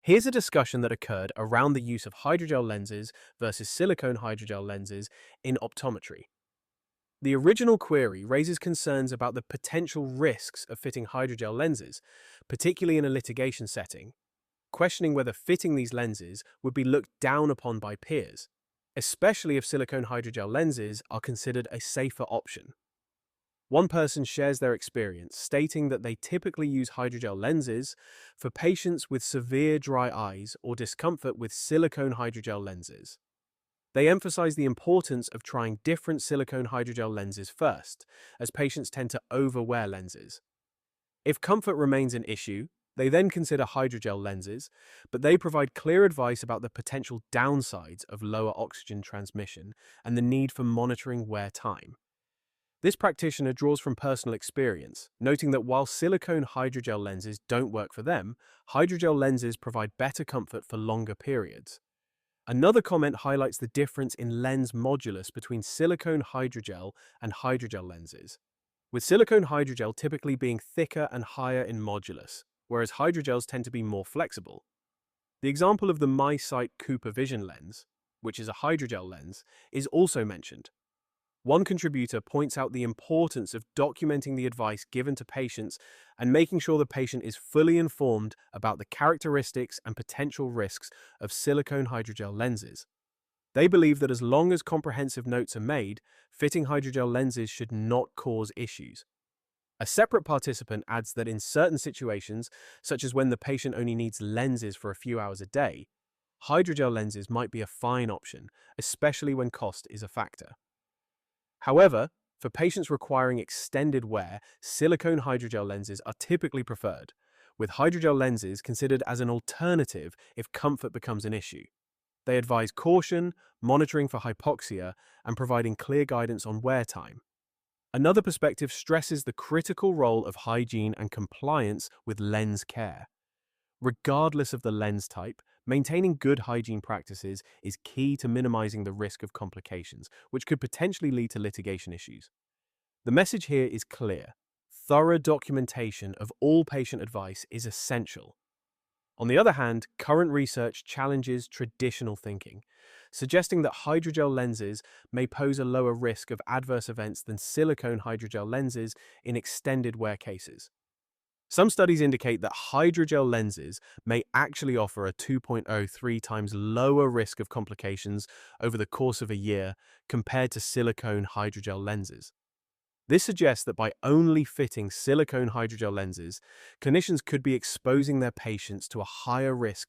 Here's a discussion that occurred around the use of hydrogel lenses versus silicone hydrogel lenses in optometry. The original query raises concerns about the potential risks of fitting hydrogel lenses, particularly in a litigation setting, questioning whether fitting these lenses would be looked down upon by peers, especially if silicone hydrogel lenses are considered a safer option. One person shares their experience, stating that they typically use hydrogel lenses for patients with severe dry eyes or discomfort with silicone hydrogel lenses. They emphasize the importance of trying different silicone hydrogel lenses first, as patients tend to overwear lenses. If comfort remains an issue, they then consider hydrogel lenses, but they provide clear advice about the potential downsides of lower oxygen transmission and the need for monitoring wear time. This practitioner draws from personal experience, noting that while silicone hydrogel lenses don't work for them, hydrogel lenses provide better comfort for longer periods. Another comment highlights the difference in lens modulus between silicone hydrogel and hydrogel lenses, with silicone hydrogel typically being thicker and higher in modulus, whereas hydrogels tend to be more flexible. The example of the MySight Cooper Vision lens, which is a hydrogel lens, is also mentioned. One contributor points out the importance of documenting the advice given to patients and making sure the patient is fully informed about the characteristics and potential risks of silicone hydrogel lenses. They believe that as long as comprehensive notes are made, fitting hydrogel lenses should not cause issues. A separate participant adds that in certain situations, such as when the patient only needs lenses for a few hours a day, hydrogel lenses might be a fine option, especially when cost is a factor. However, for patients requiring extended wear, silicone hydrogel lenses are typically preferred, with hydrogel lenses considered as an alternative if comfort becomes an issue. They advise caution, monitoring for hypoxia, and providing clear guidance on wear time. Another perspective stresses the critical role of hygiene and compliance with lens care. Regardless of the lens type, maintaining good hygiene practices is key to minimizing the risk of complications, which could potentially lead to litigation issues. The message here is clear. Thorough documentation of all patient advice is essential. On the other hand, current research challenges traditional thinking, suggesting that hydrogel lenses may pose a lower risk of adverse events than silicone hydrogel lenses in extended wear cases. Some studies indicate that hydrogel lenses may actually offer a 2.03 times lower risk of complications over the course of a year compared to silicone hydrogel lenses. This suggests that by only fitting silicone hydrogel lenses, clinicians could be exposing their patients to a higher risk